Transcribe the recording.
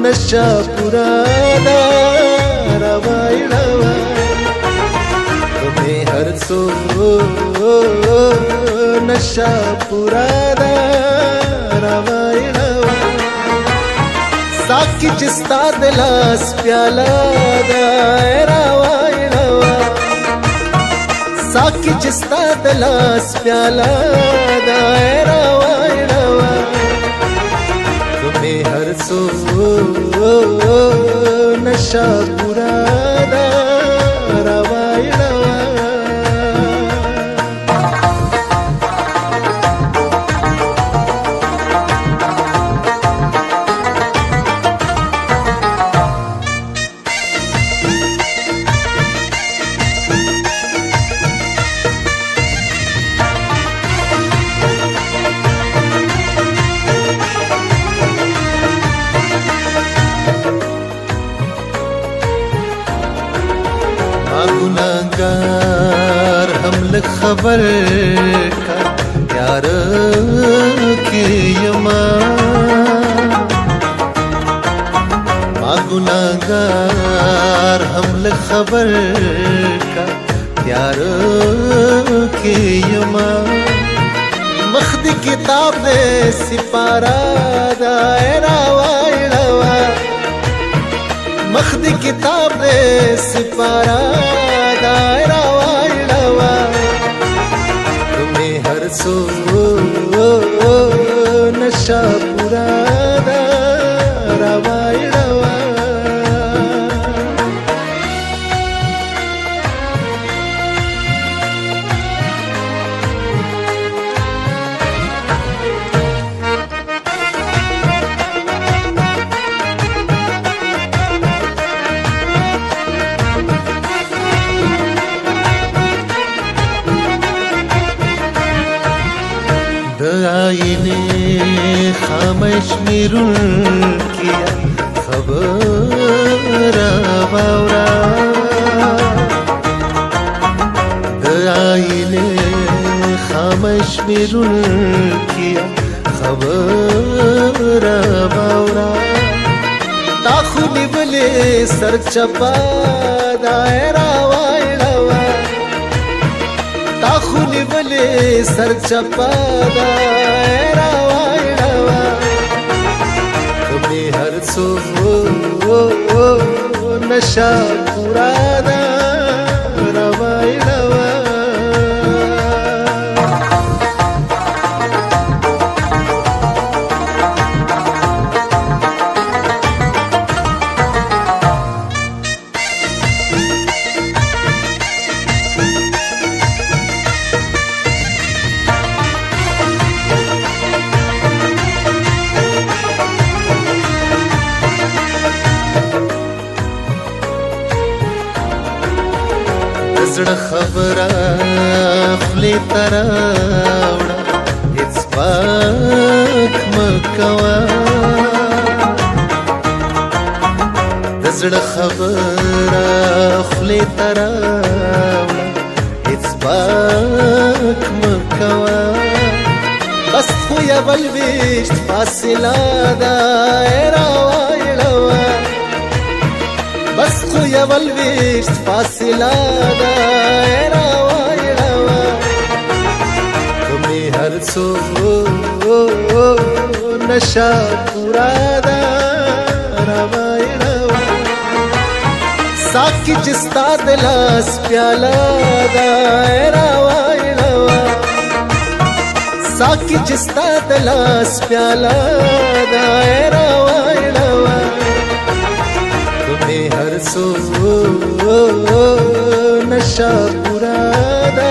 नशा पुराना रवाइणवा तुम्हें हर सो नशा पुराना रवाइणवा साकी जिस्ता दिलास प्याला रवाइणवा साकी जिस्ता दिलास प्याला रवाइणवा तुम्हें हर सो नशा पुराना रवाइणवा गुनाहगार हम खबर का यार के यमा गुनाहगार हम खबर का यार के यमा मखदी किताब ने सिपारा दायरा वाइणवा मखदी किताब ने सिपारा दायरा वाइणवा तुम्हें हर सो नशा पुराना रवाइणवा आईने खामोश मिरुल किया खबर बावरा आईने खामोश मिरुल किया खबर बावरा ताखुनी बले सर चपा दायरा वाइणवा ताखुनी बले सर चपा दायरा वाइणवा तुम्हें हर सो नशा पुराना रवाइणवा زړه خبره خلی تراوړه هیڅ پاک مکوا د زړه خبره خلی تراوړه هیڅ پاک مکوا بس خو یول ویشت فاصله دایره وایړوا بس خو یول ویشت فاصله دایره وایړوا تمہیں هر سو نشا پورانا رواइणवा साकी जिस्ता दिलास प्याला दायरा वाइणवा साकी जिस्ता दिलास प्याला दायरा वाइणवा तुम्हें हर सो नशा पुराना